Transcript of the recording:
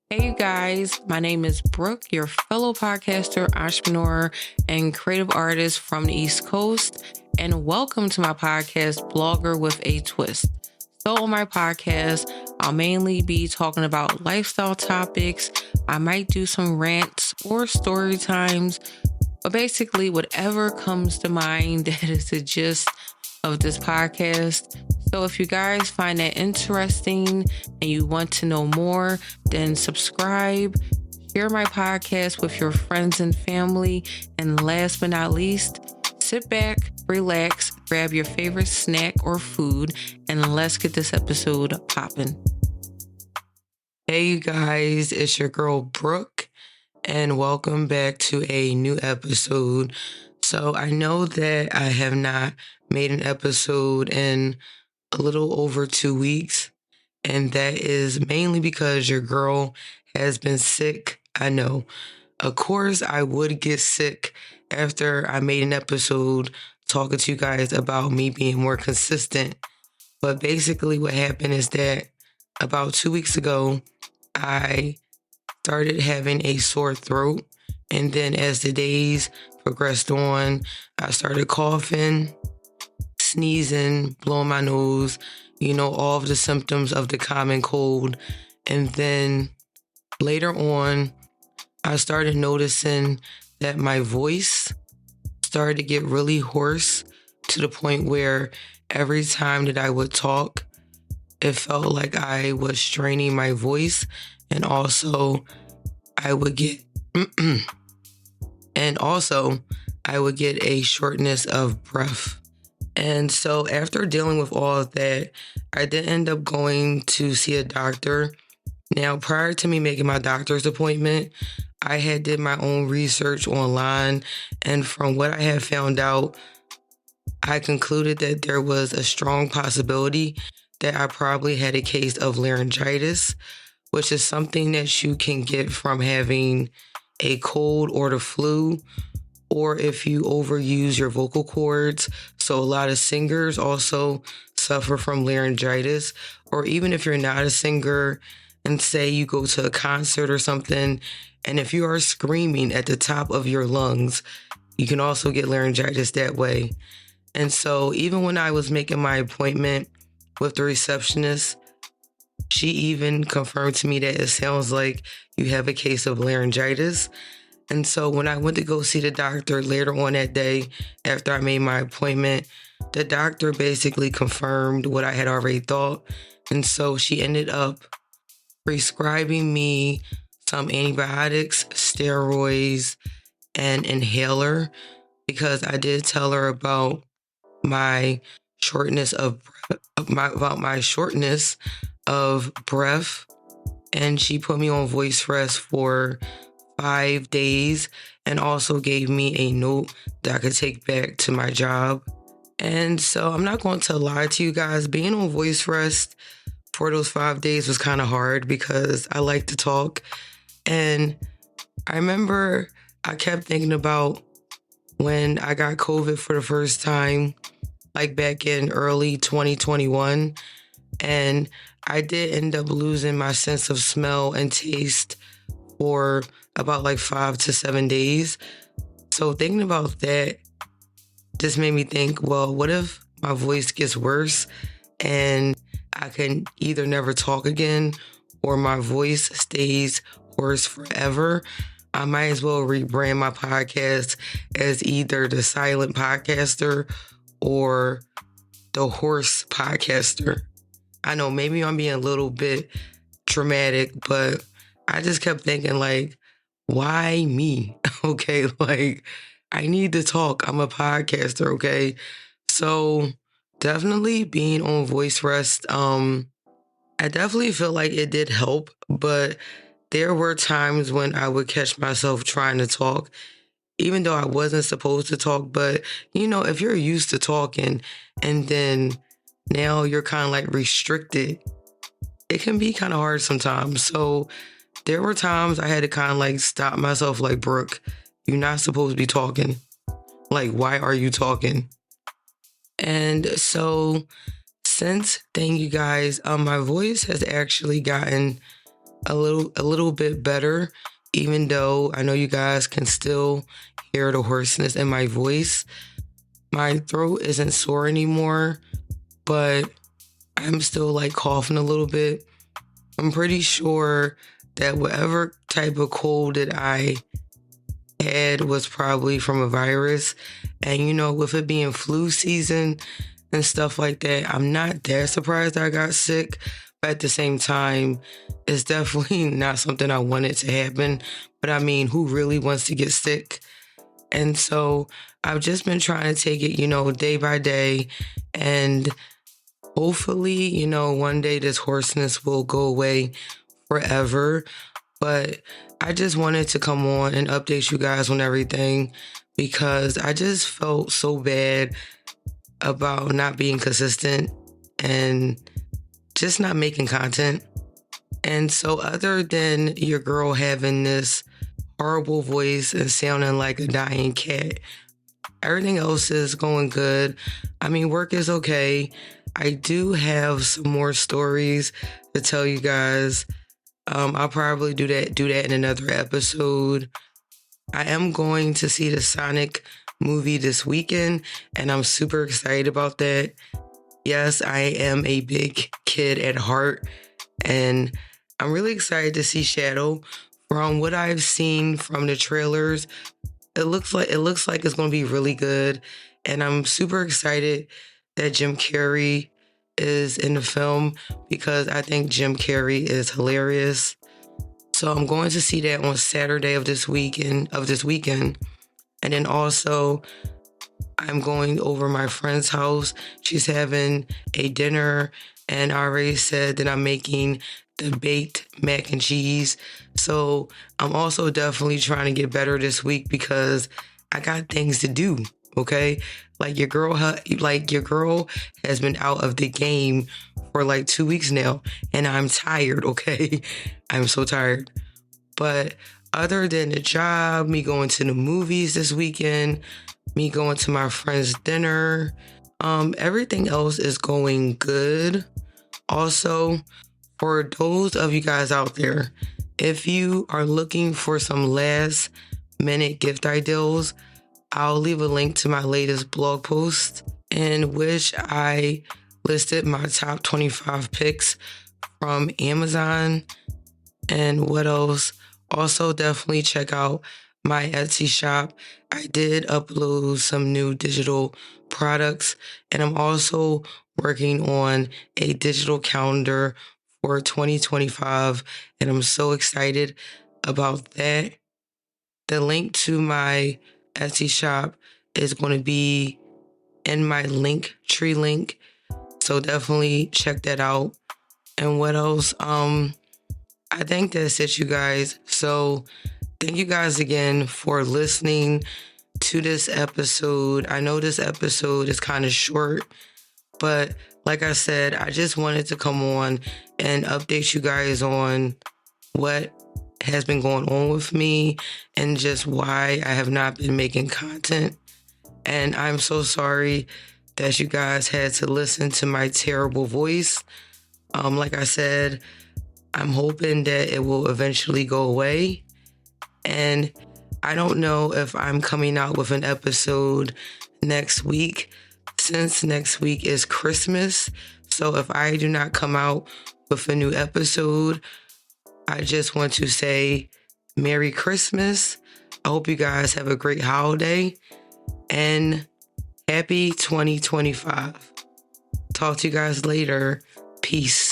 Hey, you guys, my name is Brooke, your fellow podcaster, entrepreneur, and creative artist from the East Coast, and welcome to my podcast, Blogger with a Twist. So on my podcast, I'll mainly be talking about lifestyle topics. I might do some rants or story times, but basically whatever comes to mind, that is the gist of this podcast. So if you guys find that interesting and you want to know more, then subscribe, share my podcast with your friends and family, and last but not least, sit back, relax, grab your favorite snack or food, and let's get this episode popping. Hey you guys, it's your girl Brooke, and welcome back to a new episode. So I know that I have not made an episode in a little over 2 weeks, and that is mainly because your girl has been sick. I know. Of course, I would get sick after I made an episode talking to you guys about me being more consistent. But basically what happened is that about 2 weeks ago, I started having a sore throat. And then as the days progressed on, I started coughing, sneezing, blowing my nose, all of the symptoms of the common cold. And then later on, I started noticing that my voice started to get really hoarse to the point where every time that I would talk, it felt like I was straining my voice, and also I would get a shortness of breath. And so after dealing with all of that, I did end up going to see a doctor. Now, prior to me making my doctor's appointment, I had did my own research online, and from what I had found out, I concluded that there was a strong possibility that I probably had a case of laryngitis, which is something that you can get from having a cold or the flu, or if you overuse your vocal cords. So a lot of singers also suffer from laryngitis, or even if you're not a singer and say you go to a concert or something, and if you are screaming at the top of your lungs, you can also get laryngitis that way. And so even when I was making my appointment with the receptionist, she even confirmed to me that it sounds like you have a case of laryngitis. And so when I went to go see the doctor later on that day, after I made my appointment, the doctor basically confirmed what I had already thought. And so she ended up prescribing me some antibiotics, steroids, and inhaler, because I did tell her about my shortness of breath, and she put me on voice rest for 5 days and also gave me a note that I could take back to my job. And so I'm not going to lie to you guys, being on voice rest for those 5 days was kind of hard because I like to talk. And I remember I kept thinking about when I got COVID for the first time, like back in early 2021. And I did end up losing my sense of smell and taste for about like 5 to 7 days. So thinking about that just made me think, well, what if my voice gets worse and I can either never talk again or my voice stays hoarse forever? I might as well rebrand my podcast as either the silent podcaster or the hoarse podcaster. I know maybe I'm being a little bit dramatic, but I just kept thinking, like, why me? Okay, like, I need to talk. I'm a podcaster, okay? So definitely being on voice rest, I definitely feel like it did help, but there were times when I would catch myself trying to talk, even though I wasn't supposed to talk. But, if you're used to talking and then now you're kind of like restricted, it can be kind of hard sometimes. So there were times I had to kind of like stop myself, like, Brooke, you're not supposed to be talking. Like, why are you talking? And so since then, you guys, my voice has actually gotten a little bit better, even though I know you guys can still hear the hoarseness in my voice. My throat isn't sore anymore, but I'm still like coughing a little bit. I'm pretty sure that whatever type of cold that I had was probably from a virus. And with it being flu season and stuff like that, I'm not that surprised I got sick. But at the same time, it's definitely not something I wanted to happen. But I mean, who really wants to get sick? And so I've just been trying to take it, day by day. And hopefully, one day this hoarseness will go away forever. But I just wanted to come on and update you guys on everything because I just felt so bad about not being consistent and just not making content. And so other than your girl having this horrible voice and sounding like a dying cat, everything else is going good. I mean, work is okay. I do have some more stories to tell you guys. I'll probably do that in another episode. I am going to see the Sonic movie this weekend, and I'm super excited about that. Yes, I am a big kid at heart, and I'm really excited to see Shadow. From what I've seen from the trailers, it looks like it's going to be really good, and I'm super excited that Jim Carrey is in the film because I think Jim Carrey is hilarious. So I'm going to see that on Saturday of this weekend. And then also I'm going over my friend's house. She's having a dinner, and I already said that I'm making the baked mac and cheese. So I'm also definitely trying to get better this week because I got things to do. Okay, like your girl has been out of the game for like 2 weeks now, and I'm tired. Okay, I'm so tired. But other than the job, me going to the movies this weekend, me going to my friend's dinner, everything else is going good. Also, for those of you guys out there, if you are looking for some last minute gift ideas, I'll leave a link to my latest blog post in which I listed my top 25 picks from Amazon. And what else? Also, definitely check out my Etsy shop. I did upload some new digital products, and I'm also working on a digital calendar for 2025, and I'm so excited about that. The link to my Etsy shop is going to be in my link tree link, so definitely check that out. And what else? I think that's it, you guys. So thank you guys again for listening to this episode. I know this episode is kind of short, but like I said, I just wanted to come on and update you guys on what has been going on with me and just why I have not been making content. And I'm so sorry that you guys had to listen to my terrible voice. Like I said, I'm hoping that it will eventually go away. And I don't know if I'm coming out with an episode next week, since next week is Christmas. So if I do not come out with a new episode, I just want to say Merry Christmas. I hope you guys have a great holiday and happy 2025. Talk to you guys later. Peace.